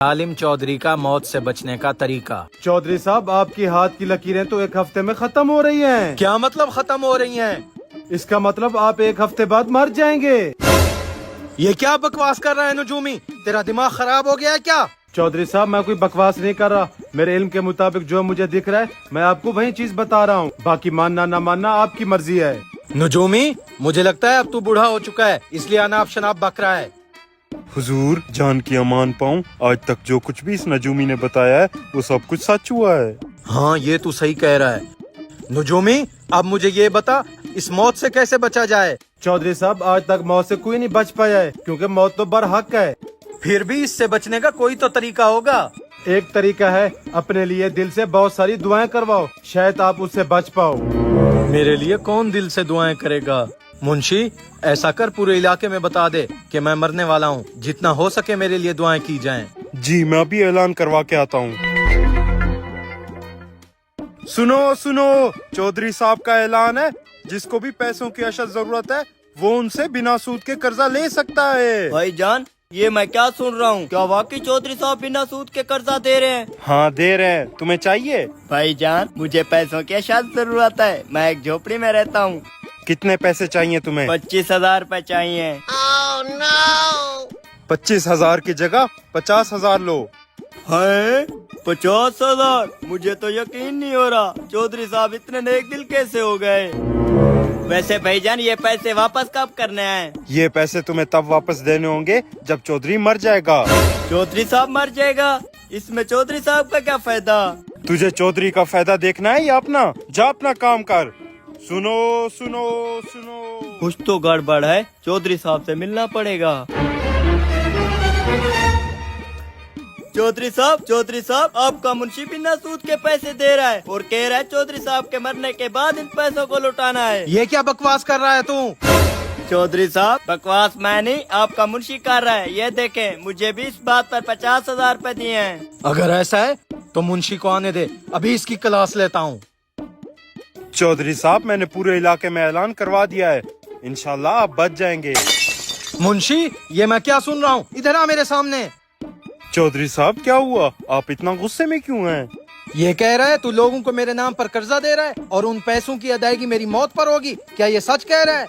आलिम चौधरी का मौत से बचने का तरीका। चौधरी साहब, आपकी हाथ की लकीरें तो एक हफ्ते में खत्म हो रही हैं। क्या मतलब खत्म हो रही हैं? इसका मतलब आप एक हफ्ते बाद मर जाएंगे। ये क्या बकवास कर रहा है नजूमी? तेरा दिमाग खराब हो गया है क्या? चौधरी साहब, मैं कोई बकवास नहीं कर रहा। मेरे इल्म के मुताबिक जो मुझे दिख रहा है मैं आपको वही चीज बता रहा हूँ। बाकी मानना ना मानना आपकी मर्जी है। नजूमी, मुझे लगता है अब तू बूढ़ा हो चुका है, इसलिए अनाप शनाप बक रहा है। हुजूर, जान की अमान पाऊं, आज तक जो कुछ भी इस नजूमी ने बताया है वो सब कुछ सच हुआ है। हाँ, ये तू सही कह रहा है। नजूमी, अब मुझे ये बता, इस मौत से कैसे बचा जाए? चौधरी साहब, आज तक मौत से कोई नहीं बच पाया है, क्योंकि मौत तो बरहक है। फिर भी इससे बचने का कोई तो तरीका होगा। एक तरीका है, अपने लिए दिल से बहुत सारी दुआएं करवाओ, शायद आप उससे बच पाओ। मेरे लिए कौन दिल से दुआएं करेगा? मुंशी, ऐसा कर पूरे इलाके में बता दे कि मैं मरने वाला हूँ, जितना हो सके मेरे लिए दुआएं की जाएं। जी, मैं अभी ऐलान करवा के आता हूँ। सुनो सुनो, चौधरी साहब का ऐलान है, जिसको भी पैसों की अशद जरूरत है वो उनसे बिना सूद के कर्जा ले सकता है। भाईजान, ये मैं क्या सुन रहा हूँ? क्या वाकई चौधरी साहब बिना सूद के कर्जा दे रहे हैं? हाँ, दे रहे हैं। तुम्हें चाहिए? भाईजान, मुझे पैसों की अशद जरूरत है। मैं एक झोपड़ी में रहता हूँ। कितने पैसे चाहिए तुम्हें? 25,000 रूपए चाहिए। 25,000 की जगह 50,000 लो। है 50,000? मुझे तो यकीन नहीं हो रहा। चौधरी साहब इतने नेक दिल कैसे हो गए? वैसे भाईजान, ये पैसे वापस कब करने हैं? ये पैसे तुम्हें तब वापस देने होंगे जब चौधरी मर जाएगा। चौधरी साहब मर जाएगा? इसमें चौधरी साहब का क्या फायदा? तुझे चौधरी का फायदा देखना है या अपना? जा अपना काम कर। सुनो सुनो सुनो, कुछ तो गड़बड़ है। चौधरी साहब से मिलना पड़ेगा। चौधरी साहब, आपका मुंशी बिना सूद के पैसे दे रहा है और कह रहा है चौधरी साहब के मरने के बाद इन पैसों को लौटाना है। ये क्या बकवास कर रहा है तू? चौधरी साहब, बकवास मैं नहीं, आपका मुंशी कर रहा है। ये देखें, मुझे भी इस बात पर 50,000 रूपए दिए हैं। अगर ऐसा है तो मुंशी को आने दे, अभी इसकी क्लास लेता हूँ। चौधरी साहब, मैंने पूरे इलाके में ऐलान करवा दिया है, इंशाल्लाह आप बच जाएंगे। मुंशी, ये मैं क्या सुन रहा हूँ? इधर आ मेरे सामने। चौधरी साहब, क्या हुआ? आप इतना गुस्से में क्यों हैं? ये कह रहा है तू लोगों को मेरे नाम पर कर्जा दे रहा है और उन पैसों की अदायगी मेरी मौत पर होगी। क्या ये सच कह रहा है?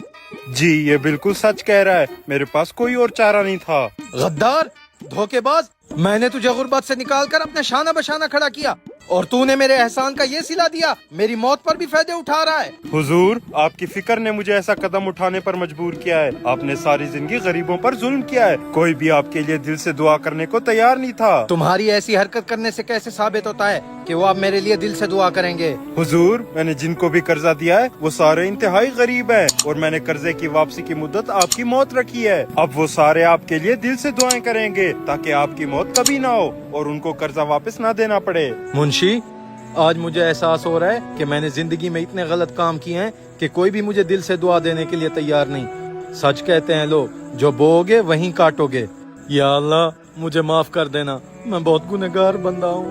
जी, ये बिल्कुल सच कह रहा है। मेरे पास कोई और चारा नहीं था। गद्दार, धोखेबाज, मैंने तुझे गुर्बत से निकाल कर अपने शाना बशाना खड़ा किया और तूने मेरे एहसान का ये सिला दिया, मेरी मौत पर भी फायदे उठा रहा है। हुजूर, आपकी फिक्र ने मुझे ऐसा कदम उठाने पर मजबूर किया है। आपने सारी जिंदगी गरीबों पर जुल्म किया है। कोई भी आपके लिए दिल से दुआ करने को तैयार नहीं था। तुम्हारी ऐसी हरकत करने से कैसे साबित होता है कि वो अब मेरे लिए दिल से दुआ करेंगे? हुजूर, मैंने जिनको भी कर्जा दिया है वो सारे इंतहाई गरीब हैं और मैंने कर्जे की वापसी की मुद्दत आपकी मौत रखी है। अब वो सारे आपके लिए दिल से दुआएं करेंगे ताकि आपकी मौत कभी ना हो और उनको कर्जा वापस ना देना पड़े। मुंशी, आज मुझे एहसास हो रहा है कि मैंने जिंदगी में इतने गलत काम किए हैं कि कोई भी मुझे दिल से दुआ देने के लिए तैयार नहीं। सच कहते हैं लोग, जो बोओगे वहीं काटोगे। या अल्लाह, मुझे माफ कर देना, मैं बहुत गुनहगार बंदा हूँ।